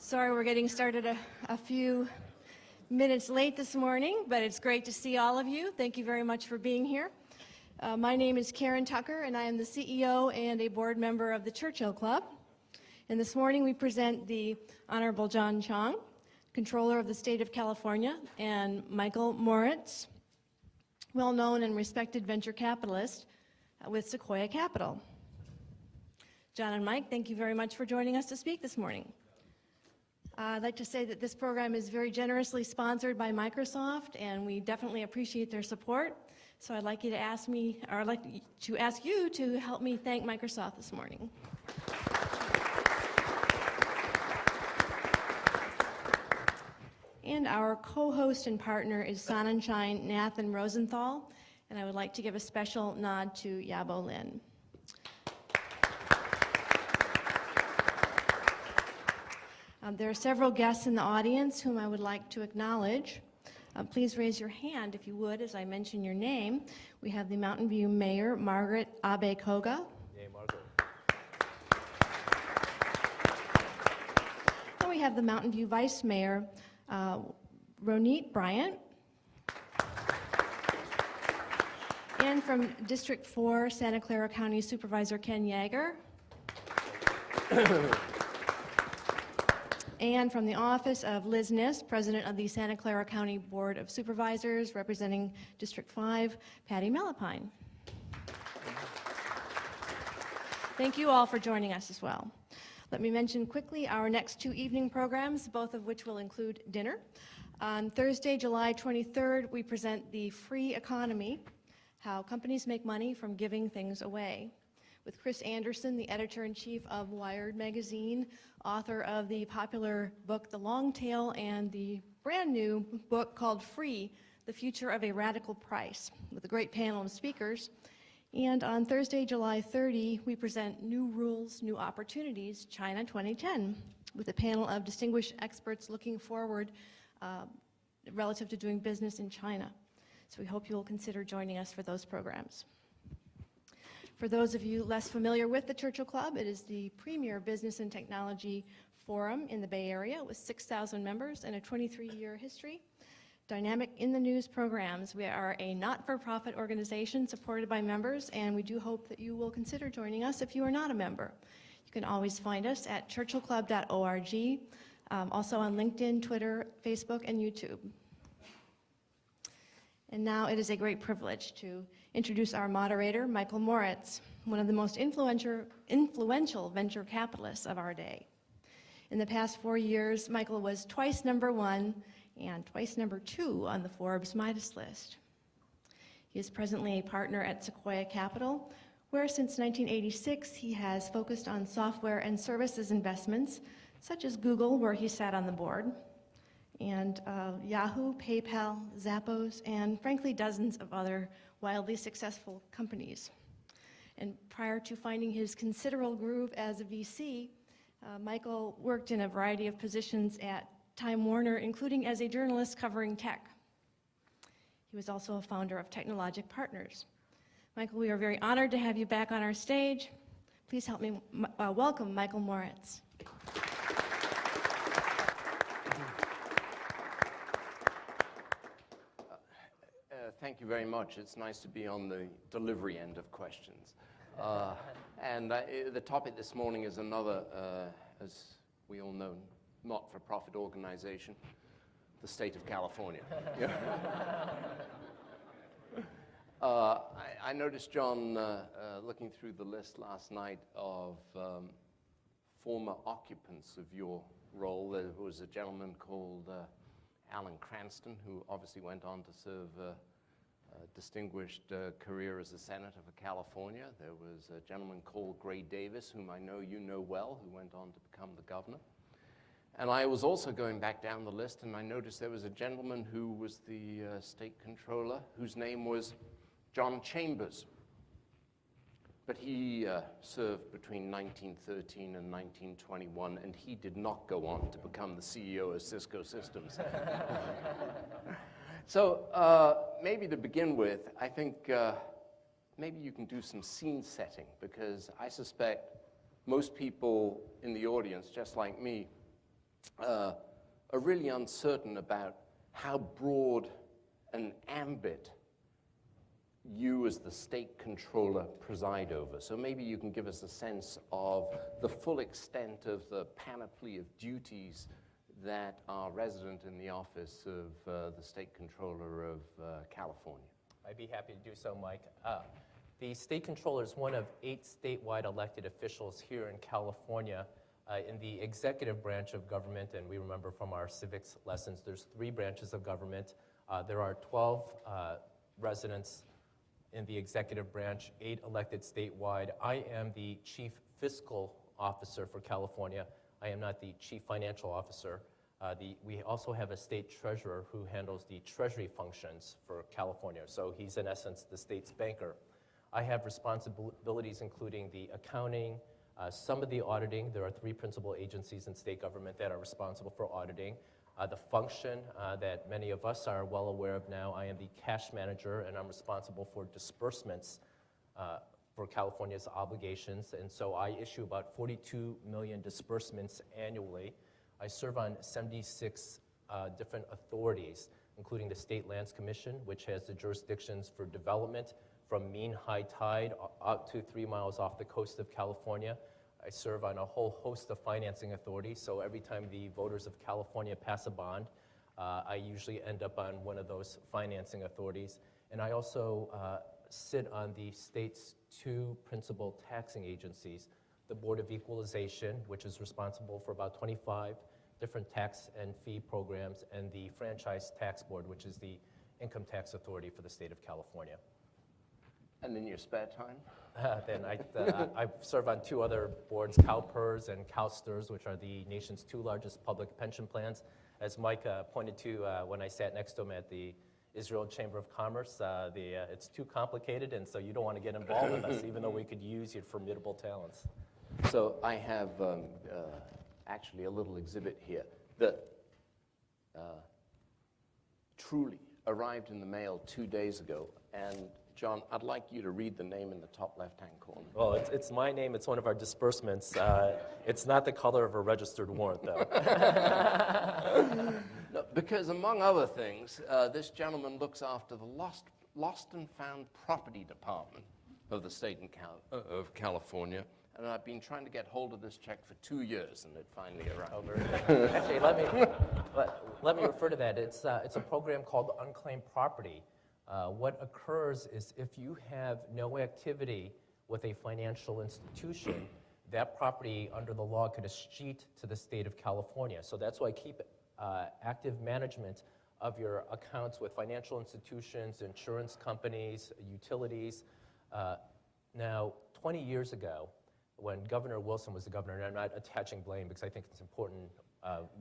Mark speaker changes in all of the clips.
Speaker 1: Sorry we're getting started a few minutes late this morning, but it's great to see all of you. Thank you very much for being here. My name is Karen Tucker, and I am the CEO and a board member of the Churchill Club. And this morning we present the Honorable John Chiang, Controller of the State of California, and Michael Moritz, well-known and respected venture capitalist with Sequoia Capital. John and Mike, thank you very much for joining us to speak this morning. I'd like to say that this program is very generously sponsored by Microsoft, and we definitely appreciate their support. So I'd like you to ask me, or I'd like to ask you to help me thank Microsoft this morning. And our co-host and partner is Sonnenschein, Nathan Rosenthal, and I would like to give a special nod to Yabo Lin. There are several guests in the audience whom I would like to acknowledge. Please raise your hand if you would as I mention your name. We have the Mountain View Mayor, Margaret Abe Koga.
Speaker 2: Yay, Margaret.
Speaker 1: And we have the Mountain View Vice Mayor, Ronit Bryant. And from District 4, Santa Clara County Supervisor Ken Yeager. And from the office of Liz Nist, President of the Santa Clara County Board of Supervisors, representing District 5, Patty Malapine. Thank you all for joining us as well. Let me mention quickly our next two evening programs, both of which will include dinner. On Thursday, July 23rd, we present The Free Economy, How Companies Make Money from Giving Things Away, with Chris Anderson, the editor-in-chief of Wired magazine, author of the popular book The Long Tail and the brand new book called Free, The Future of a Radical Price, with a great panel of speakers. And on Thursday, July 30, we present New Rules, New Opportunities, China 2010, with a panel of distinguished experts looking forward relative to doing business in China. So we hope you will consider joining us for those programs. For those of you less familiar with the Churchill Club, it is the premier business and technology forum in the Bay Area with 6,000 members and a 23-year history. Dynamic in the news programs. We are a not-for-profit organization supported by members, and we do hope that you will consider joining us if you are not a member. You can always find us at churchillclub.org, also on LinkedIn, Twitter, Facebook, and YouTube. And now it is a great privilege to introduce our moderator, Michael Moritz, one of the most influential venture capitalists of our day. In the past 4 years, Michael was twice #1 and twice #2 on the Forbes Midas list. He is presently a partner at Sequoia Capital, where since 1986 he has focused on software and services investments, such as Google, where he sat on the board, and Yahoo, PayPal, Zappos, and frankly dozens of other wildly successful companies. And prior to finding his considerable groove as a VC, Michael worked in a variety of positions at Time Warner, including as a journalist covering tech. He was also a founder of Technologic Partners. Michael, we are very honored to have you back on our stage. Please help me welcome Michael Moritz.
Speaker 2: Thank you very much. It's nice to be on the delivery end of questions. The topic this morning is another, as we all know, not-for-profit organization, the state of California. I noticed, John, looking through the list last night of former occupants of your role. There was a gentleman called Alan Cranston, who obviously went on to serve a distinguished career as a senator for California. There was a gentleman called Gray Davis, whom I know you know well, who went on to become the governor. And I was also going back down the list, and I noticed there was a gentleman who was the state controller, whose name was John Chambers. But he served between 1913 and 1921, and he did not go on to become the CEO of Cisco Systems. So maybe to begin with, I think maybe you can do some scene setting, because I suspect most people in the audience, just like me, are really uncertain about how broad an ambit you as the state controller preside over. So maybe you can give us a sense of the full extent of the panoply of duties that are resident in the office of the state controller of California.
Speaker 3: I'd be happy to do so, Mike. The state controller is one of 8 statewide elected officials here in California. In the executive branch of government, and we remember from our civics lessons, there's 3 branches of government. There are 12 residents in the executive branch, 8 elected statewide. I am the chief fiscal officer for California. I am not the chief financial officer. We also have a state treasurer who handles the treasury functions for California. So he's in essence the state's banker. I have responsibilities including the accounting, some of the auditing. There are 3 principal agencies in state government that are responsible for auditing. The function that many of us are well aware of now, I am the cash manager, and I'm responsible for disbursements for California's obligations. And so I issue about 42 million disbursements annually. I serve on 76 different authorities, including the State Lands Commission, which has the jurisdictions for development from mean high tide out to 3 miles off the coast of California. I serve on a whole host of financing authorities, so every time the voters of California pass a bond, I usually end up on one of those financing authorities. And I also sit on the state's 2 principal taxing agencies, the Board of Equalization, which is responsible for about 25 different tax and fee programs, and the Franchise Tax Board, which is the income tax authority for the state of California.
Speaker 2: And in your spare time?
Speaker 3: Then I serve on 2 other boards, CalPERS and CalSTRS, which are the nation's 2 largest public pension plans. As Mike pointed to when I sat next to him at the Israel Chamber of Commerce, it's too complicated, and so you don't want to get involved with us, even though we could use your formidable talents.
Speaker 2: So I have actually a little exhibit here that truly arrived in the mail 2 days ago. And John, I'd like you to read the name in the top left-hand corner.
Speaker 3: Well, it's my name. It's one of our disbursements. It's not the color of a registered warrant, though.
Speaker 2: No, because among other things, this gentleman looks after the lost and found property department of the state of California. And I've been trying to get hold of this check for 2 years, and it finally arrived.
Speaker 3: Oh, very good. Actually, let me refer to that. It's a program called Unclaimed Property. What occurs is if you have no activity with a financial institution, that property under the law could escheat to the state of California. So that's why I keep active management of your accounts with financial institutions, insurance companies, utilities. Now, 20 years ago, when Governor Wilson was the governor, and I'm not attaching blame because I think it's important,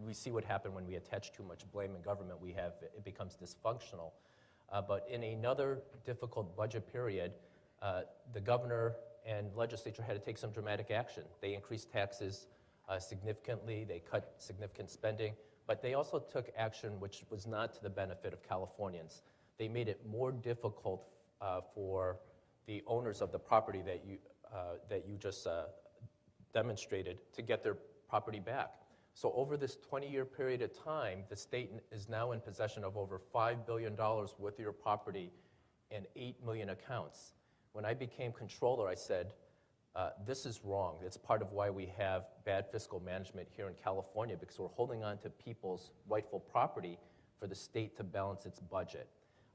Speaker 3: we see what happened when we attach too much blame in government, it becomes dysfunctional. But in another difficult budget period, the governor and legislature had to take some dramatic action. They increased taxes significantly, they cut significant spending, but they also took action which was not to the benefit of Californians. They made it more difficult for the owners of the property that you just demonstrated to get their property back. So over this 20-year period of time, the state is now in possession of over $5 billion worth of your property and 8 million accounts. When I became controller, I said, this is wrong. It's part of why we have bad fiscal management here in California, because we're holding on to people's rightful property for the state to balance its budget.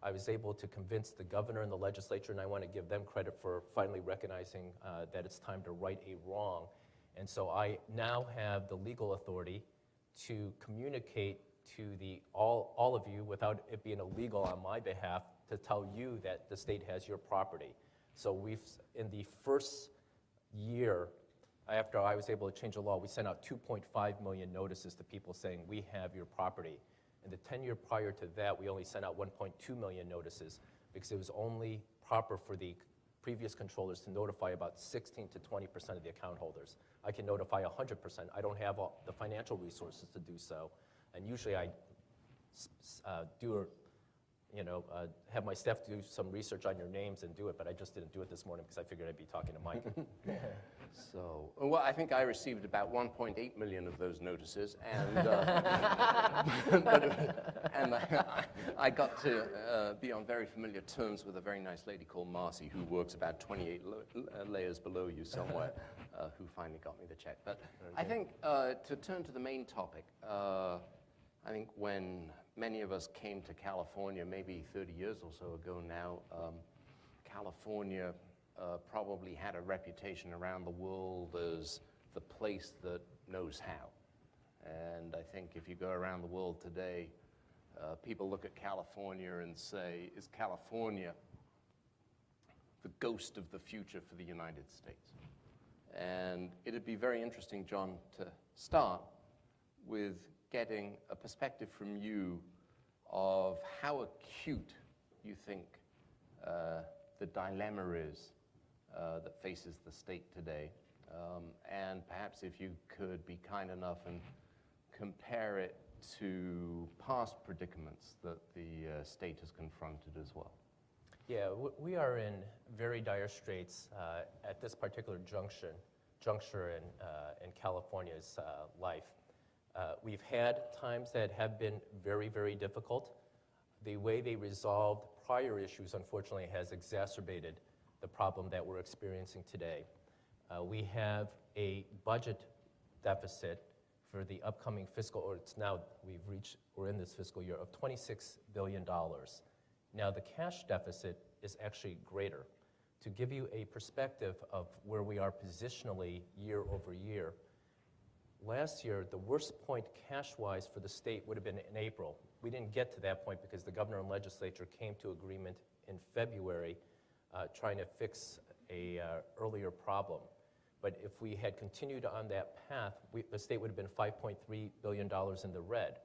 Speaker 3: I was able to convince the governor and the legislature, and I want to give them credit for finally recognizing that it's time to right a wrong. And so I now have the legal authority to communicate to all of you without it being illegal on my behalf to tell you that the state has your property. So in the first year after I was able to change the law, we sent out 2.5 million notices to people saying, we have your property. In the 10-year prior to that, we only sent out 1.2 million notices because it was only proper for the previous controllers to notify about 16 to 20% of the account holders. I can notify 100%. I don't have the financial resources to do so. And usually I do have my staff do some research on your names and do it, but I just didn't do it this morning because I figured I'd be talking to Mike.
Speaker 2: So, well, I think I received about 1.8 million of those notices, and I got to be on very familiar terms with a very nice lady called Marcy, who works about 28 layers below you somewhere, who finally got me the check. But I think to turn to the main topic, I think when many of us came to California, maybe 30 years or so ago now, California probably had a reputation around the world as the place that knows how. And I think if you go around the world today, people look at California and say, is California the ghost of the future for the United States? And it'd be very interesting, John, to start with getting a perspective from you of how acute you think the dilemma is that faces the state today. And perhaps if you could be kind enough and compare it to past predicaments that the state has confronted as well.
Speaker 3: Yeah, we are in very dire straits at this particular juncture in California's life. We've had times that have been very, very difficult. The way they resolved prior issues, unfortunately, has exacerbated the problem that we're experiencing today. We have a budget deficit for the upcoming fiscal, or it's now, we're in this fiscal year, of $26 billion. Now, the cash deficit is actually greater. To give you a perspective of where we are positionally year over year, last year, the worst point cash-wise for the state would have been in April. We didn't get to that point because the governor and legislature came to agreement in February trying to fix a earlier problem. But if we had continued on that path, the state would have been $5.3 billion in the red.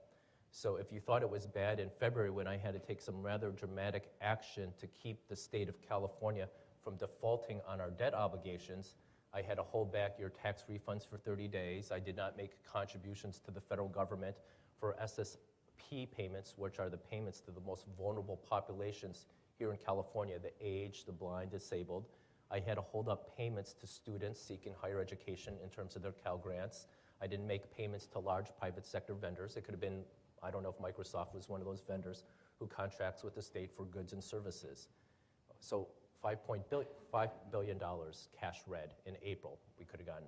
Speaker 3: So if you thought it was bad in February when I had to take some rather dramatic action to keep the state of California from defaulting on our debt obligations, I had to hold back your tax refunds for 30 days. I did not make contributions to the federal government for SSP payments, which are the payments to the most vulnerable populations here in California, the aged, the blind, disabled. I had to hold up payments to students seeking higher education in terms of their Cal Grants. I didn't make payments to large private sector vendors. It could have been, I don't know if Microsoft was one of those vendors who contracts with the state for goods and services. So $5 billion cash red in April we could have gotten.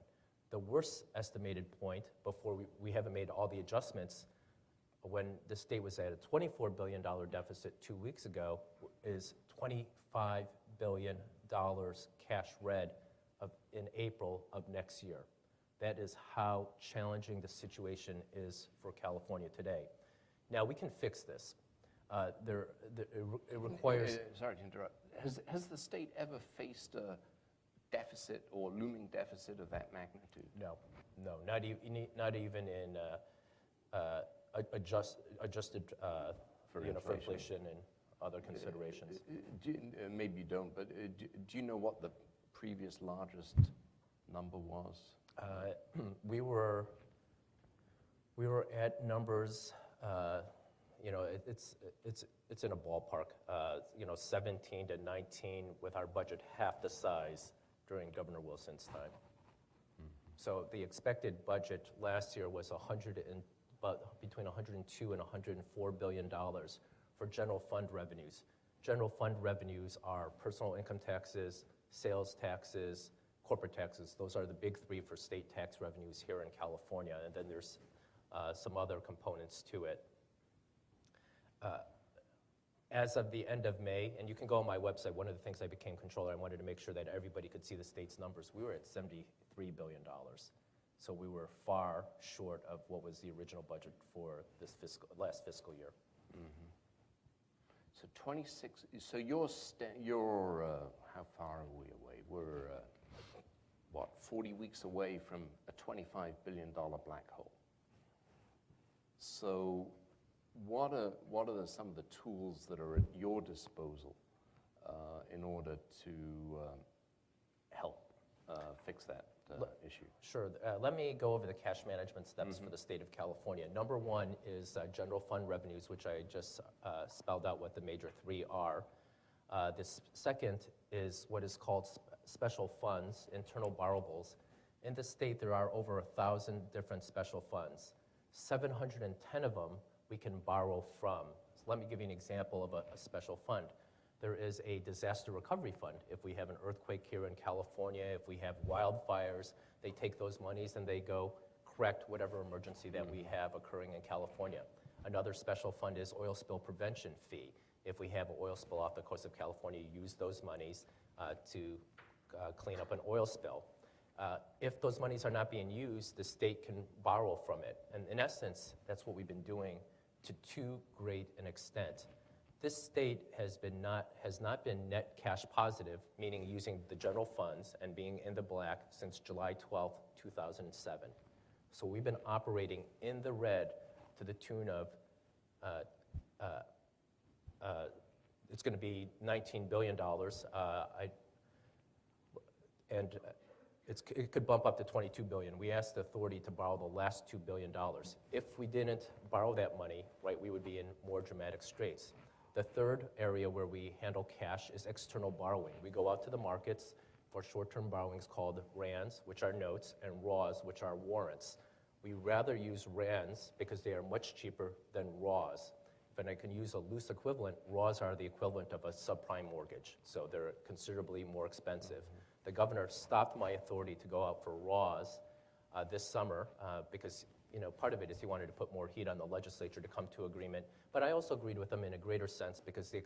Speaker 3: The worst estimated point, before we haven't made all the adjustments, when the state was at a $24 billion deficit 2 weeks ago, is $25 billion cash red in April of next year. That is how challenging the situation is for California today. Now, we can fix this. It requires...
Speaker 2: Sorry to interrupt. Has the state ever faced a deficit or looming deficit of that magnitude?
Speaker 3: No, not even in adjusted
Speaker 2: For
Speaker 3: for inflation and other considerations.
Speaker 2: Maybe you don't, but do you know what the previous largest number was?
Speaker 3: We were at numbers. It's in a ballpark. 17 to 19 with our budget half the size during Governor Wilson's time. Mm-hmm. So the expected budget last year was between $102 and $104 billion for general fund revenues. General fund revenues are personal income taxes, sales taxes, corporate taxes. Those are the big three for state tax revenues here in California, and then there's some other components to it. As of the end of May, and you can go on my website, one of the things I became controller, I wanted to make sure that everybody could see the state's numbers. We were at $73 billion. So we were far short of what was the original budget for this last fiscal year.
Speaker 2: Mm-hmm. So 26, so you're how far are we away? We're, 40 weeks away from a $25 billion black hole. So what are some of the tools that are at your disposal in order to help fix that? issue?
Speaker 3: Sure. Let me go over the cash management steps for the state of California. Number one is general fund revenues, which I just spelled out what the major three are. This second is what is called special funds, internal borrowables. In the state, there are over 1,000 different special funds. 710 of them we can borrow from. So let me give you an example of a special fund. There is a disaster recovery fund. If we have an earthquake here in California, if we have wildfires, they take those monies and they go correct whatever emergency that we have occurring in California. Another special fund is oil spill prevention fee. If we have an oil spill off the coast of California, you use those monies to clean up an oil spill. If those monies are not being used, the state can borrow from it. And in essence, that's what we've been doing to too great an extent. This state has not been net cash positive, meaning using the general funds and being in the black since July 12, 2007. So we've been operating in the red to the tune of, it's going to be $19 billion. It could bump up to $22 billion. We asked the authority to borrow the last $2 billion. If we didn't borrow that money, right, we would be in more dramatic straits. The third area where we handle cash is external borrowing. We go out to the markets for short-term borrowings called RANs, which are notes, and RAWs, which are warrants. We rather use RANs because they are much cheaper than RAWs. If I can use a loose equivalent, RAWs are the equivalent of a subprime mortgage, so they're considerably more expensive. The governor stopped my authority to go out for RAWs this summer because part of it is he wanted to put more heat on the legislature to come to agreement. But I also agreed with him in a greater sense because the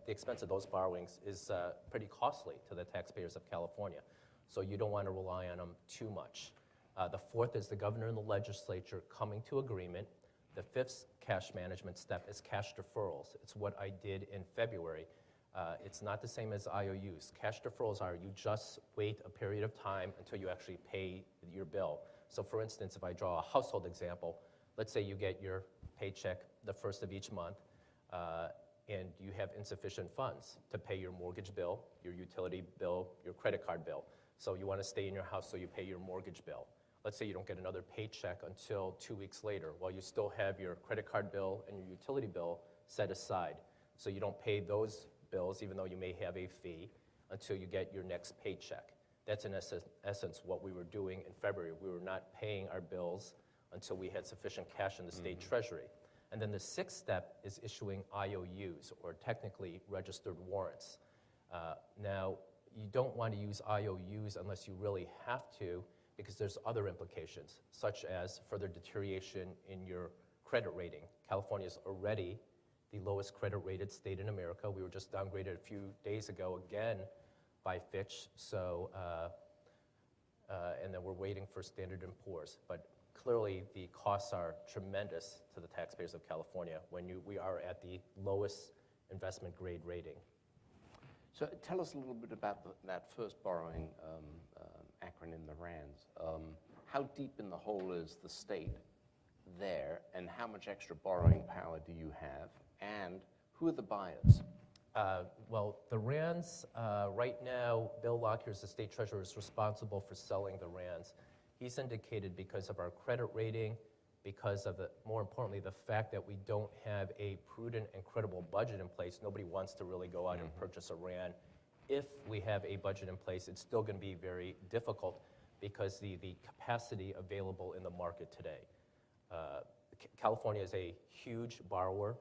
Speaker 3: expense of those borrowings is pretty costly to the taxpayers of California. So you don't want to rely on them too much. The fourth is the governor and the legislature coming to agreement. The fifth cash management step is cash deferrals. It's what I did in February. It's not the same as IOUs. Cash deferrals are you just wait a period of time until you actually pay your bill. So for instance, if I draw a household example, let's say you get your paycheck the first of each month, and you have insufficient funds to pay your mortgage bill, your utility bill, your credit card bill. So you want to stay in your house so you pay your mortgage bill. Let's say you don't get another paycheck until 2 weeks later, while you still have your credit card bill and your utility bill set aside. So you don't pay those bills, even though you may have a fee, until you get your next paycheck. That's in essence what we were doing in February. We were not paying our bills until we had sufficient cash in the state treasury. And then the sixth step is issuing IOUs, or technically registered warrants. Now, you don't want to use IOUs unless you really have to, because there's other implications, such as further deterioration in your credit rating. California is already the lowest credit rated state in America. We were just downgraded a few days ago again by Fitch, so, and then we're waiting for Standard & Poor's. But clearly the costs are tremendous to the taxpayers of California when we are at the lowest investment grade rating.
Speaker 2: So tell us a little bit about that first borrowing acronym, the RANs. How deep in the hole is the state there, and how much extra borrowing power do you have, and who are the buyers?
Speaker 3: Well, the RANs, right now, Bill Lockyer, the state treasurer, is responsible for selling the RANs. He's indicated because of our credit rating, because of more importantly, the fact that we don't have a prudent and credible budget in place, nobody wants to really go out and purchase a RAN. If we have a budget in place, it's still going to be very difficult because the capacity available in the market today. California is a huge borrower,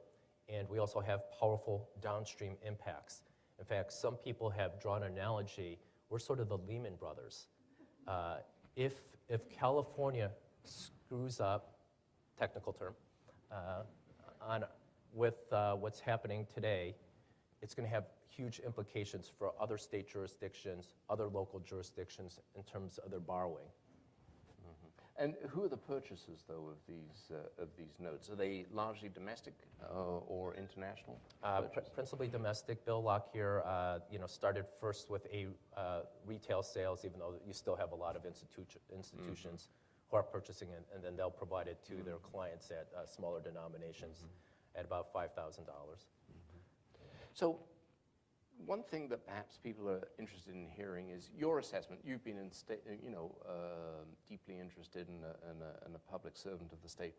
Speaker 3: and we also have powerful downstream impacts. In fact, some people have drawn an analogy. We're sort of the Lehman Brothers. If California screws up, technical term, with what's happening today, it's going to have huge implications for other state jurisdictions, other local jurisdictions in terms of their borrowing.
Speaker 2: And who are the purchasers, though, of these notes? Are they largely domestic or international?
Speaker 3: Principally domestic. Bill Lockyer, started first with a retail sales, even though you still have a lot of institutions who are purchasing it, and then they'll provide it to their clients at smaller denominations at about $5,000.
Speaker 2: So one thing that perhaps people are interested in hearing is your assessment. You've been deeply interested in a public servant of the state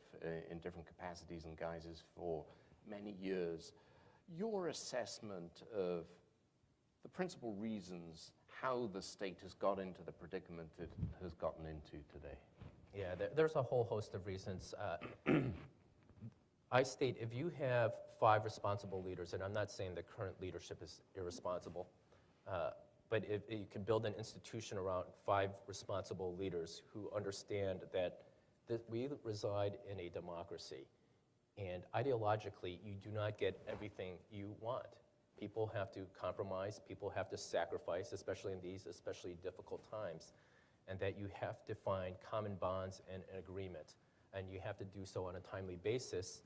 Speaker 2: in different capacities and guises for many years. Your assessment of the principal reasons how the state has got into the predicament it has gotten into today.
Speaker 3: Yeah, there's a whole host of reasons. I state if you have 5 responsible leaders, and I'm not saying the current leadership is irresponsible, but if you can build an institution around 5 responsible leaders who understand that we reside in a democracy, and ideologically you do not get everything you want. People have to compromise, people have to sacrifice, especially in these especially difficult times, and that you have to find common bonds and an agreement, and you have to do so on a timely basis.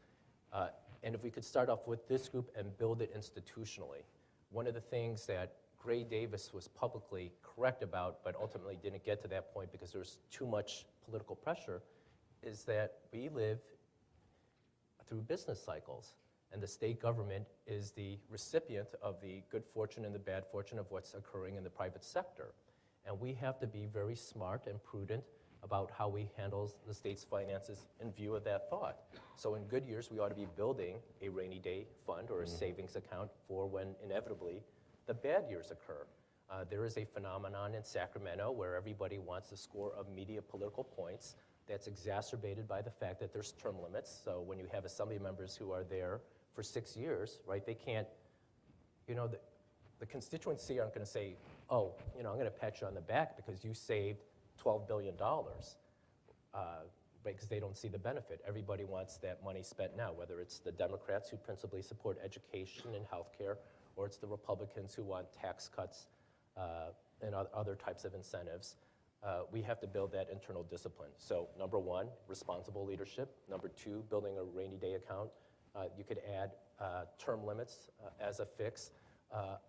Speaker 3: And if we could start off with this group and build it institutionally. One of the things that Gray Davis was publicly correct about, but ultimately didn't get to that point because there was too much political pressure, is that we live through business cycles, and the state government is the recipient of the good fortune and the bad fortune of what's occurring in the private sector. And we have to be very smart and prudent about how we handle the state's finances in view of that thought. So in good years, we ought to be building a rainy day fund or a savings account for when inevitably the bad years occur. There is a phenomenon in Sacramento where everybody wants to score immediate political points that's exacerbated by the fact that there's term limits. So when you have assembly members who are there for 6 years, right, they can't, the constituency aren't going to say, oh, I'm going to pat you on the back because you saved $12 billion, because they don't see the benefit. Everybody wants that money spent now, whether it's the Democrats who principally support education and healthcare, or it's the Republicans who want tax cuts and other types of incentives. We have to build that internal discipline. So number 1, responsible leadership. Number 2, building a rainy day account. You could add term limits as a fix.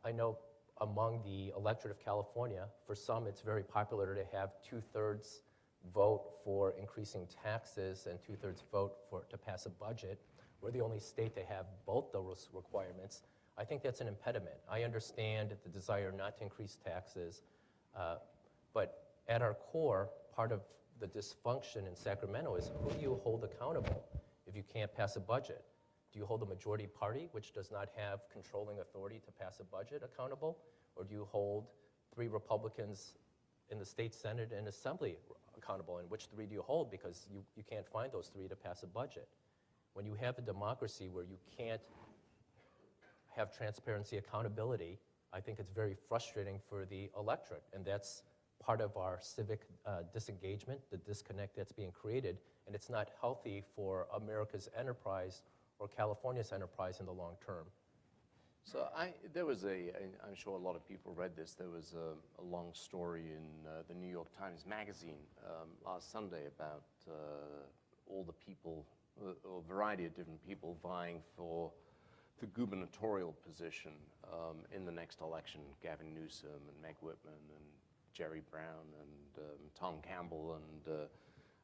Speaker 3: I know among the electorate of California, for some it's very popular to have 2/3 vote for increasing taxes and 2/3 vote to pass a budget. We're the only state to have both those requirements. I think that's an impediment. I understand the desire not to increase taxes, but at our core, part of the dysfunction in Sacramento is who do you hold accountable if you can't pass a budget? Do you hold the majority party, which does not have controlling authority to pass a budget, accountable? Or do you hold 3 Republicans in the state Senate and Assembly accountable? And which 3 do you hold? Because you can't find those 3 to pass a budget. When you have a democracy where you can't have transparency, accountability, I think it's very frustrating for the electorate. And that's part of our civic disengagement, the disconnect that's being created. And it's not healthy for America's enterprise or California's enterprise in the long term.
Speaker 2: So there was I'm sure a lot of people read this, there was a long story in the New York Times Magazine last Sunday about all the people, or a variety of different people vying for the gubernatorial position in the next election. Gavin Newsom and Meg Whitman and Jerry Brown and Tom Campbell and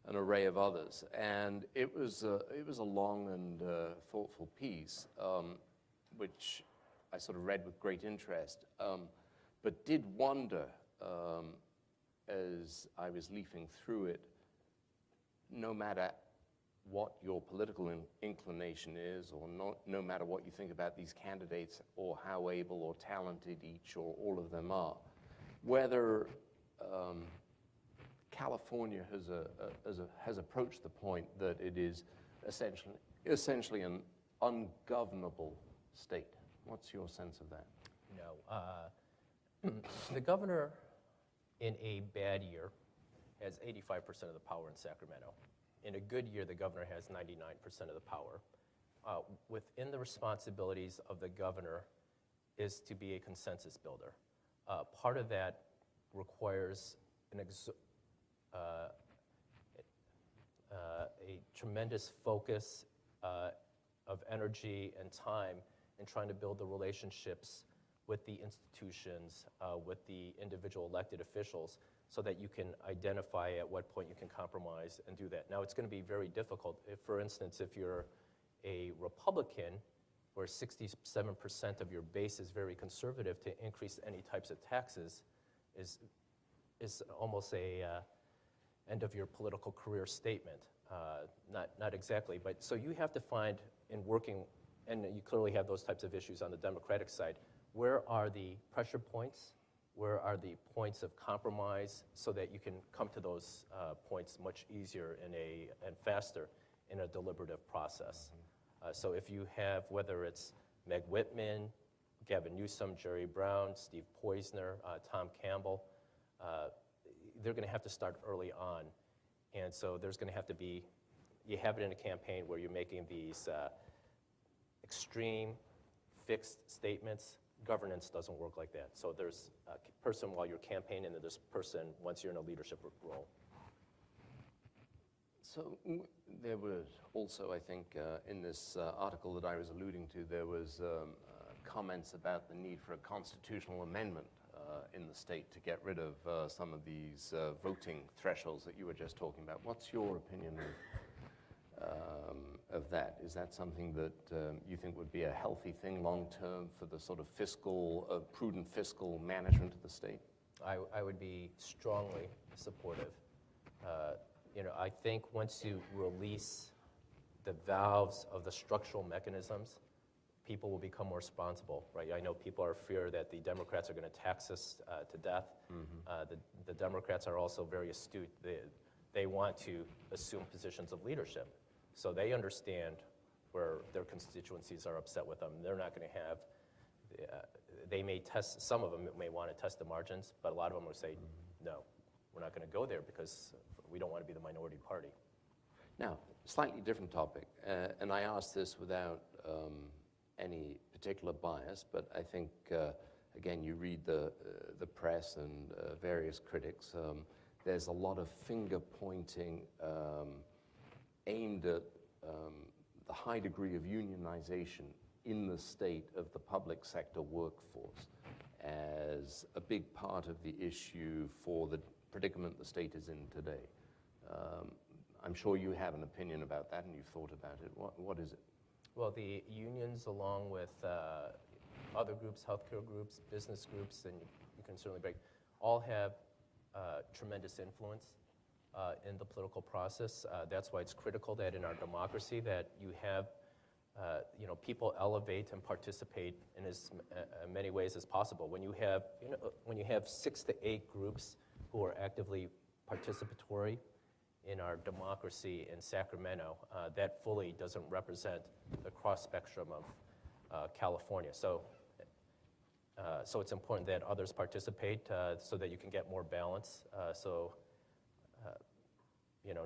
Speaker 2: an array of others. And it was a long and thoughtful piece, which I sort of read with great interest, but did wonder as I was leafing through it, no matter what your political inclination is, or no matter what you think about these candidates, or how able or talented each or all of them are, whether California has approached the point that it is essentially an ungovernable state. What's your sense of that?
Speaker 3: No. The governor in a bad year has 85% of the power in Sacramento. In a good year, the governor has 99% of the power. Within the responsibilities of the governor is to be a consensus builder. Part of that requires a tremendous focus of energy and time in trying to build the relationships with the institutions, with the individual elected officials, so that you can identify at what point you can compromise and do that. Now, it's going to be very difficult. If, for instance, if you're a Republican where 67% of your base is very conservative, to increase any types of taxes is almost a end of your political career statement. Not exactly, but so you have to find in working, and you clearly have those types of issues on the Democratic side, where are the pressure points, where are the points of compromise, so that you can come to those points much easier and faster in a deliberative process. So if you have, whether it's Meg Whitman, Gavin Newsom, Jerry Brown, Steve Poizner, Tom Campbell, they're going to have to start early on. And so there's going to have to be, you have it in a campaign where you're making these extreme fixed statements. Governance doesn't work like that. So there's a person while you're campaigning, and there's a person once you're in a leadership role.
Speaker 2: So there was also, I think, in this article that I was alluding to, there was comments about the need for a constitutional amendment in the state to get rid of some of these voting thresholds that you were just talking about. What's your opinion of that? Is that something that you think would be a healthy thing long-term for the sort of fiscal, prudent fiscal management of the state?
Speaker 3: I would be strongly supportive. I think once you release the valves of the structural mechanisms, people will become more responsible, right? I know people are fear that the Democrats are going to tax us to death. The Democrats are also very astute. They want to assume positions of leadership. So they understand where their constituencies are upset with them. They're not going to have, they may test, some of them may want to test the margins, but a lot of them will say, no, we're not going to go there because we don't want to be the minority party.
Speaker 2: Now, slightly different topic, and I ask this without any particular bias, but I think, again, you read the press and various critics, there's a lot of finger-pointing aimed at the high degree of unionization in the state of the public sector workforce as a big part of the issue for the predicament the state is in today. I'm sure you have an opinion about that and you've thought about it. What is it?
Speaker 3: Well, the unions, along with other groups, healthcare groups, business groups, and you can certainly break, all have tremendous influence in the political process. That's why it's critical that in our democracy that you have people elevate and participate in as many ways as possible. When you have 6 to 8 groups who are actively participatory in our democracy in Sacramento, that fully doesn't represent the cross spectrum of California. So it's important that others participate so that you can get more balance.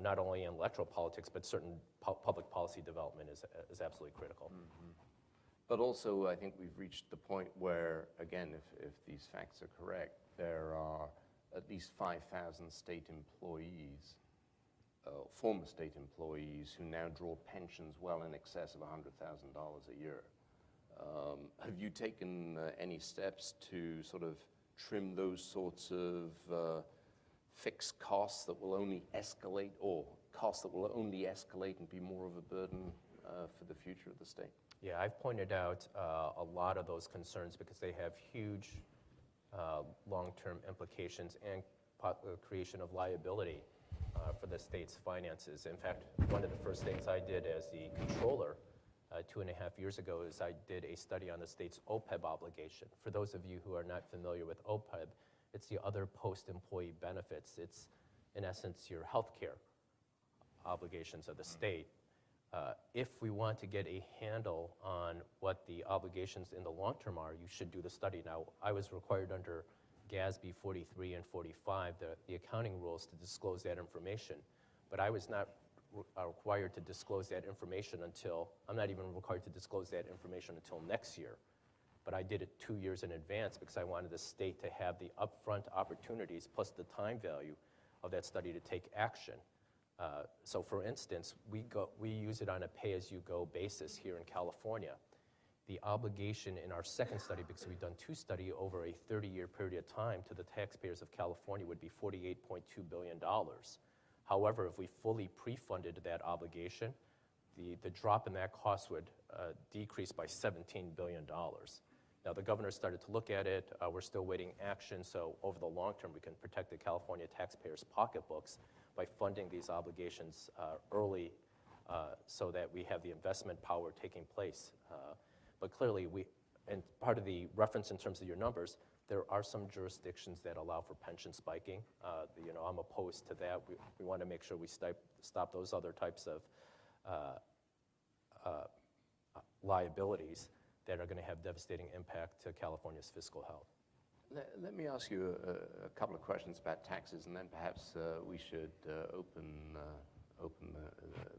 Speaker 3: Not only in electoral politics, but certain public policy development is absolutely critical.
Speaker 2: But also, I think we've reached the point where, again, if these facts are correct, there are at least 5,000 state employees, former state employees, who now draw pensions well in excess of $100,000 a year. Have you taken any steps to sort of trim those sorts of fixed costs that will only escalate, or costs that will only escalate and be more of a burden for the future of the state?
Speaker 3: Yeah, I've pointed out a lot of those concerns because they have huge long-term implications and creation of liability for the state's finances. In fact, one of the first things I did as the controller 2.5 years ago is I did a study on the state's OPEB obligation. For those of you who are not familiar with OPEB, it's the other post-employee benefits. It's, in essence, your health care obligations of the state. If we want to get a handle on what the obligations in the long term are, you should do the study. Now, I was required under GASB 43 and 45, the accounting rules, to disclose that information. But I was not required to disclose that information until, I'm not even required to disclose that information until next year. But I did it 2 years in advance because I wanted the state to have the upfront opportunities plus the time value of that study to take action. So for instance, we use it on a pay-as-you-go basis here in California. The obligation in our second study, because we've done 2 studies over a 30-year period of time, to the taxpayers of California would be $48.2 billion. However, if we fully pre-funded that obligation, the drop in that cost would decrease by $17 billion. Now, the governor started to look at it. We're still waiting action, so over the long term, we can protect the California taxpayers' pocketbooks by funding these obligations early so that we have the investment power taking place. But clearly, and part of the reference in terms of your numbers, there are some jurisdictions that allow for pension spiking. I'm opposed to that. We want to make sure we stop those other types of liabilities that are going to have devastating impact to California's fiscal health.
Speaker 2: Let me ask you a couple of questions about taxes, and then perhaps we should open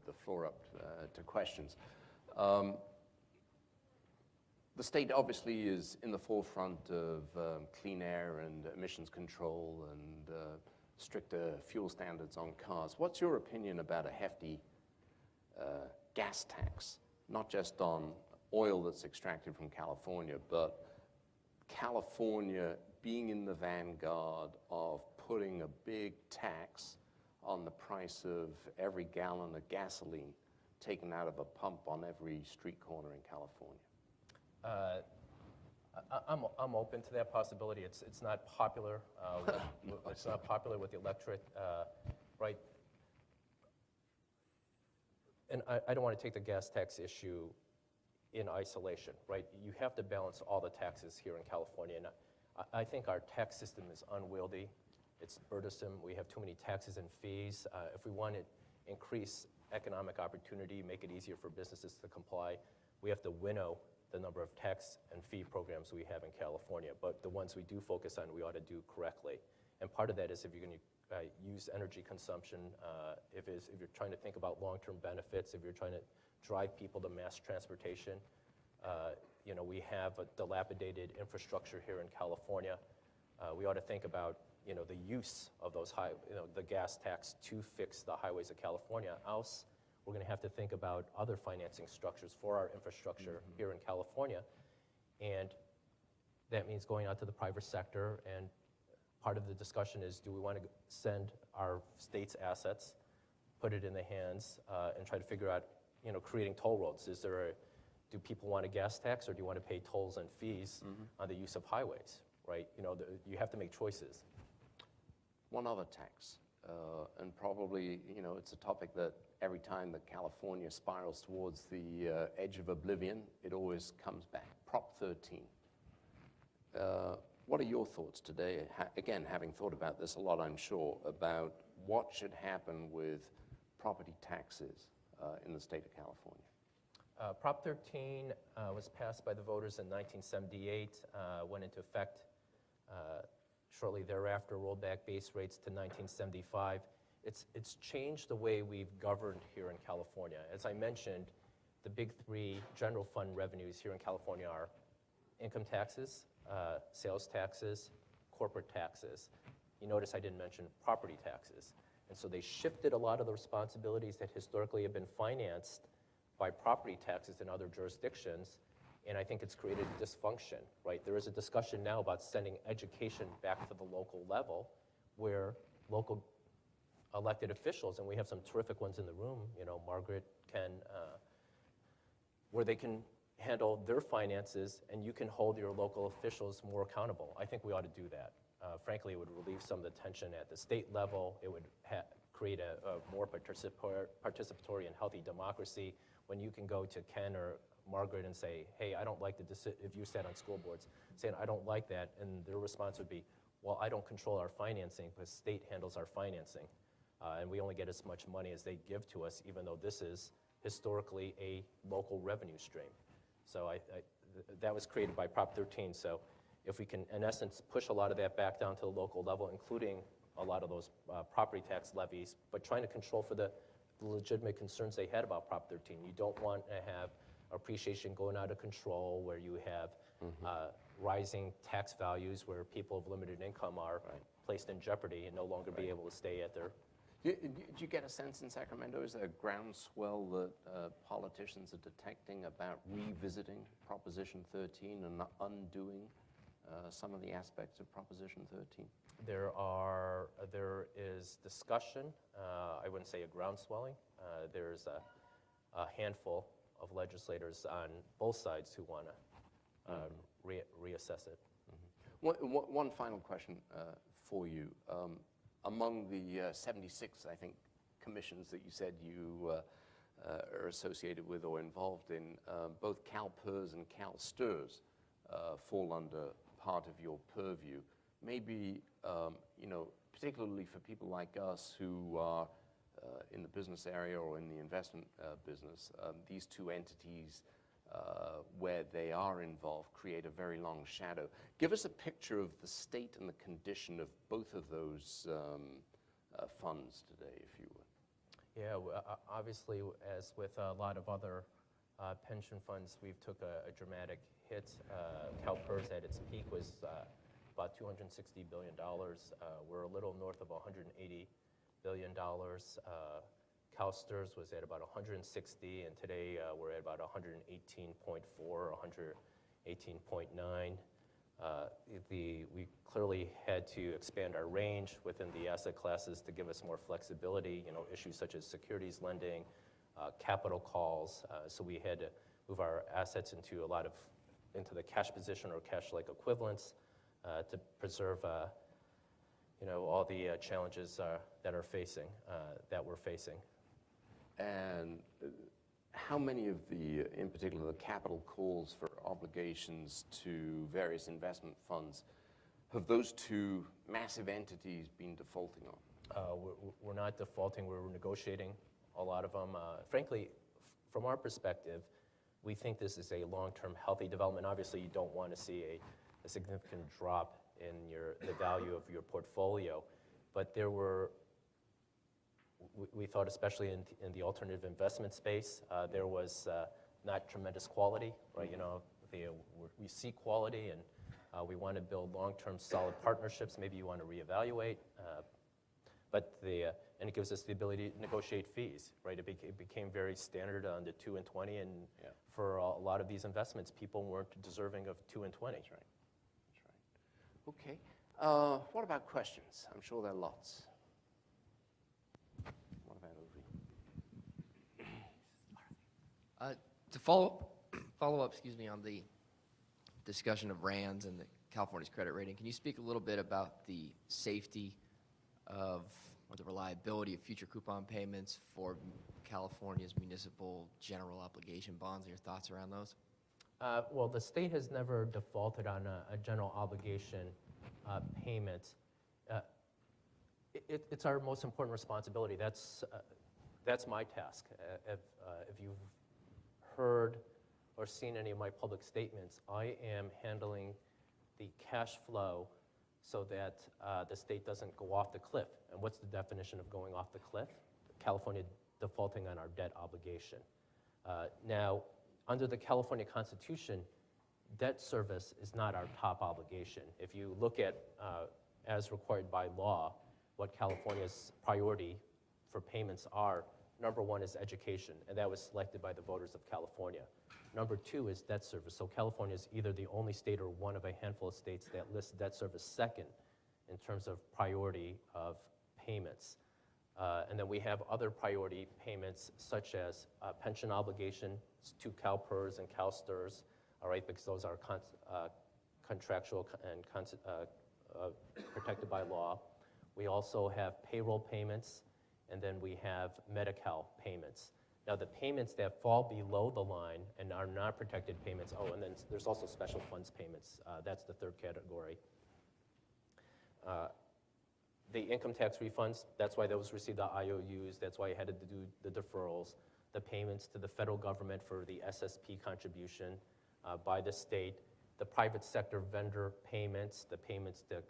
Speaker 2: the floor up to questions. The state obviously is in the forefront of clean air and emissions control and stricter fuel standards on cars. What's your opinion about a hefty gas tax, not just on oil that's extracted from California, but California being in the vanguard of putting a big tax on the price of every gallon of gasoline taken out of a pump on every street corner in California?
Speaker 3: I'm open to that possibility. It's not popular. It's not popular with the electorate, right? And I don't want to take the gas tax issue in isolation, right? You have to balance all the taxes here in California. And I think our tax system is unwieldy. It's burdensome. We have too many taxes and fees. If we want to increase economic opportunity, make it easier for businesses to comply, we have to winnow the number of tax and fee programs we have in California. But the ones we do focus on, we ought to do correctly. And part of that is if you're going to use energy consumption, if you're trying to think about long-term benefits, if you're trying to drive people to mass transportation. We have a dilapidated infrastructure here in California. We ought to think about the use of those the gas tax to fix the highways of California. Else, we're going to have to think about other financing structures for our infrastructure here in California. And that means going out to the private sector. And part of the discussion is, do we want to send our state's assets, put it in the hands, and try to figure out, creating toll roads? Do people want a gas tax, or do you want to pay tolls and fees on the use of highways, right? You have to make choices.
Speaker 2: One other tax, and probably, it's a topic that every time that California spirals towards the edge of oblivion, it always comes back. Prop 13. What are your thoughts today, again, having thought about this a lot, I'm sure, about what should happen with property taxes in the state of California?
Speaker 3: Prop 13 was passed by the voters in 1978, went into effect shortly thereafter, rolled back base rates to 1975. It's changed the way we've governed here in California. As I mentioned, the big three general fund revenues here in California are income taxes, sales taxes, corporate taxes. You notice I didn't mention property taxes. And so they shifted a lot of the responsibilities that historically have been financed by property taxes in other jurisdictions, and I think it's created dysfunction, right? There is a discussion now about sending education back to the local level where local elected officials, and we have some terrific ones in the room, Margaret, Ken, where they can handle their finances and you can hold your local officials more accountable. I think we ought to do that. Frankly, it would relieve some of the tension at the state level. It would create a more participatory and healthy democracy when you can go to Ken or Margaret and say, hey, I don't like if you sat on school boards, saying, I don't like that, and their response would be, well, I don't control our financing because state handles our financing, and we only get as much money as they give to us, even though this is historically a local revenue stream. So that was created by Prop 13, so if we can, in essence, push a lot of that back down to the local level, including a lot of those property tax levies, but trying to control for the legitimate concerns they had about Prop 13. You don't want to have appreciation going out of control where you have rising tax values where people of limited income are placed in jeopardy and no longer be able to stay at their...
Speaker 2: Do you get a sense in Sacramento, is there a groundswell that politicians are detecting about revisiting Proposition 13 and undoing some of the aspects of Proposition 13? There
Speaker 3: is discussion. I wouldn't say a groundswelling. There's a handful of legislators on both sides who want to reassess it.
Speaker 2: One final question for you. Among the 76, I think, commissions that you said you are associated with or involved in, both CalPERS and CalSTRS fall under part of your purview. Maybe, particularly for people like us who are in the business area or in the investment business, these two entities where they are involved create a very long shadow. Give us a picture of the state and the condition of both of those funds today, if you would.
Speaker 3: Yeah, obviously, as with a lot of other pension funds, we've took a dramatic hit. CalPERS at its peak was about $260 billion. We're a little north of $180 billion. CalSTRS was at about 160, and today we're at about 118.4, 118.9. We clearly had to expand our range within the asset classes to give us more flexibility. Issues such as securities lending, capital calls. So we had to move our assets into the cash position or cash-like equivalents to preserve all the challenges that we're facing.
Speaker 2: And how many of in particular, the capital calls for obligations to various investment funds, have those two massive entities been defaulting on?
Speaker 3: We're not defaulting. We're negotiating a lot of them. Frankly, from our perspective, we think this is a long-term healthy development. Obviously, you don't want to see a significant drop in the value of your portfolio, but we thought, especially in the alternative investment space, there was not tremendous quality, right? We see quality, and we want to build long-term solid partnerships. Maybe you want to reevaluate, and it gives us the ability to negotiate fees, right? It became very standard on the 2 and 20, and for a lot of these investments, people weren't deserving of 2 and 20.
Speaker 2: That's right. That's right. Okay. What about questions? I'm sure there are lots. What about Ovi?
Speaker 4: To follow up, on the discussion of RANDs and California's credit rating, can you speak a little bit about the safety of or the reliability of future coupon payments for California's municipal general obligation bonds, and your thoughts around those?
Speaker 3: Well, the state has never defaulted on a general obligation payment. It's our most important responsibility. That's my task. If you've heard or seen any of my public statements, I am handling the cash flow so that the state doesn't go off the cliff. And what's the definition of going off the cliff? California defaulting on our debt obligation. Now, under the California Constitution, debt service is not our top obligation. If you look at, as required by law, what California's priority for payments are, number one is education, and that was selected by the voters of California. Number two is debt service. So California is either the only state or one of a handful of states that lists debt service second in terms of priority of payments. And then we have other priority payments such as pension obligations to CalPERS and CalSTRS, all right, because those are contractual and protected by law. We also have payroll payments, and then we have Medi-Cal payments. Now, the payments that fall below the line and are not protected payments, and then there's also special funds payments. That's the third category. The income tax refunds, that's why those received the IOUs. That's why I had to do the deferrals. The payments to the federal government for the SSP contribution by the state. The private sector vendor payments, the payments to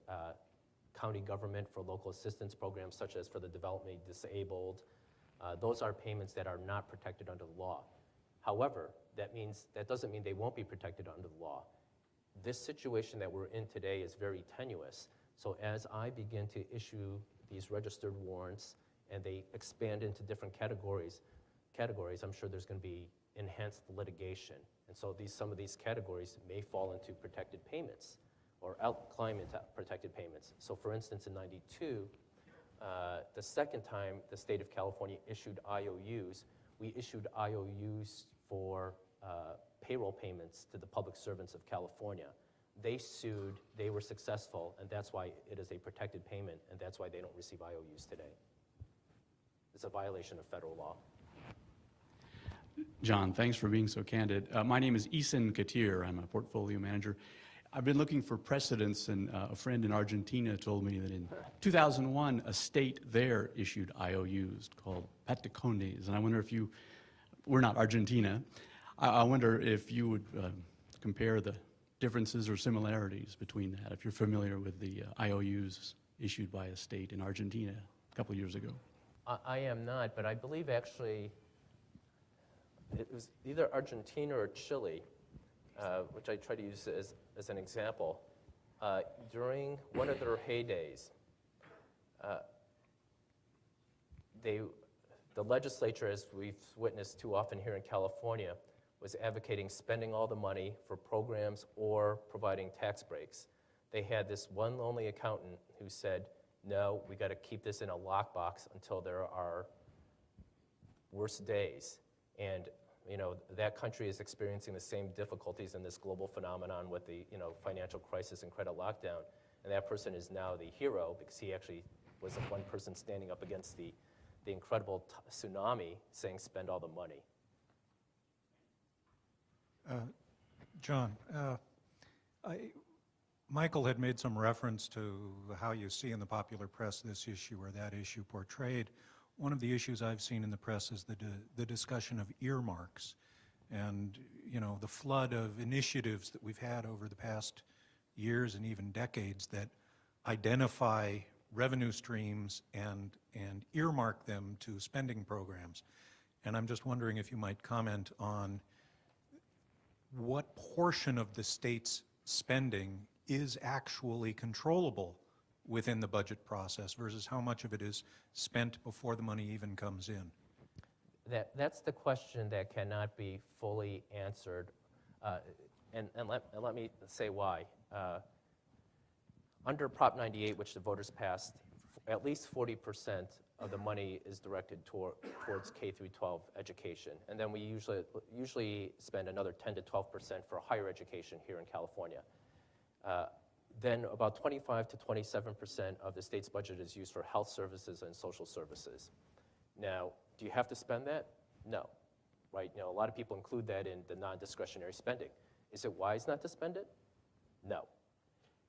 Speaker 3: county government for local assistance programs, such as for the developmentally disabled. Those are payments that are not protected under the law. However, that doesn't mean they won't be protected under the law. This situation that we're in today is very tenuous. So as I begin to issue these registered warrants and they expand into different categories, I'm sure there's going to be enhanced litigation. And so some of these categories may fall into protected payments or climb into protected payments. So for instance, in '92, the second time the state of California issued IOUs, we issued IOUs for payroll payments to the public servants of California. They sued, they were successful, and that's why it is a protected payment, and that's why they don't receive IOUs today. It's a violation of federal law.
Speaker 5: John, thanks for being so candid. My name is Isan Katir. I'm a portfolio manager. I've been looking for precedents, and a friend in Argentina told me that in 2001, a state there issued IOUs called Patacones. And I wonder if you, we're not Argentina, I wonder if you would compare the differences or similarities between that, if you're familiar with the IOUs issued by a state in Argentina a couple years ago.
Speaker 3: I am not, but I believe actually it was either Argentina or Chile, which I try to use as an example. During one of their heydays, the legislature, as we've witnessed too often here in California, was advocating spending all the money for programs or providing tax breaks. They had this one lonely accountant who said, no, we got to keep this in a lockbox until there are worse days. And that country is experiencing the same difficulties in this global phenomenon with the financial crisis and credit lockdown. And that person is now the hero because he actually was the one person standing up against the incredible tsunami saying spend all the money.
Speaker 6: John, Michael had made some reference to how you see in the popular press this issue or that issue portrayed. One of the issues I've seen in the press is the discussion of earmarks and the flood of initiatives that we've had over the past years and even decades that identify revenue streams and earmark them to spending programs. And I'm just wondering if you might comment on what portion of the state's spending is actually controllable within the budget process versus how much of it is spent before the money even comes in?
Speaker 3: That's the question that cannot be fully answered, and let me say why. Under Prop 98, which the voters passed, at least 40% of the money is directed towards K through 12 education, and then we usually spend another 10 to 12% for higher education here in California. Then about 25 to 27% of the state's budget is used for health services and social services. Now, do you have to spend that? No, right? A lot of people include that in the non-discretionary spending. Is it wise not to spend it? No.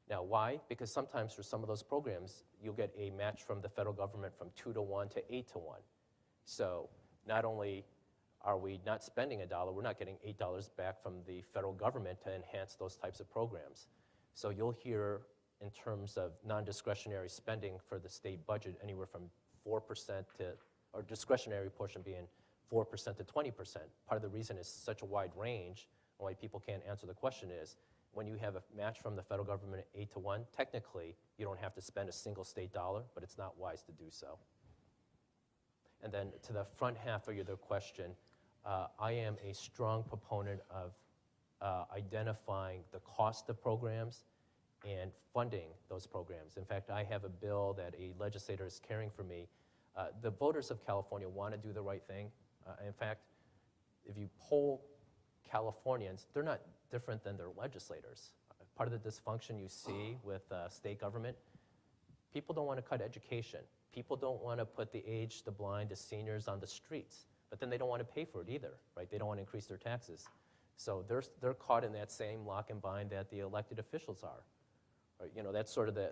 Speaker 3: Now, why? Because sometimes for some of those programs, you'll get a match from the federal government from 2 to 1 to 8 to 1. So not only are we not spending $1, we're not getting $8 back from the federal government to enhance those types of programs. So you'll hear in terms of non-discretionary spending for the state budget anywhere from 4% to, or discretionary portion being 4% to 20%. Part of the reason is such a wide range, and why people can't answer the question is, when you have a match from the federal government at 8 to 1, technically you don't have to spend a single state dollar, but it's not wise to do so. And then to the front half of your question, I am a strong proponent of identifying the cost of programs and funding those programs. In fact, I have a bill that a legislator is carrying for me. The voters of California want to do the right thing. In fact, if you poll Californians, they're not different than their legislators. Part of the dysfunction you see with state government, people don't want to cut education. People don't want to put the aged, the blind, the seniors on the streets, but then they don't want to pay for it either, right? They don't want to increase their taxes. So they're caught in that same lock and bind that the elected officials are. Right? That's sort of the,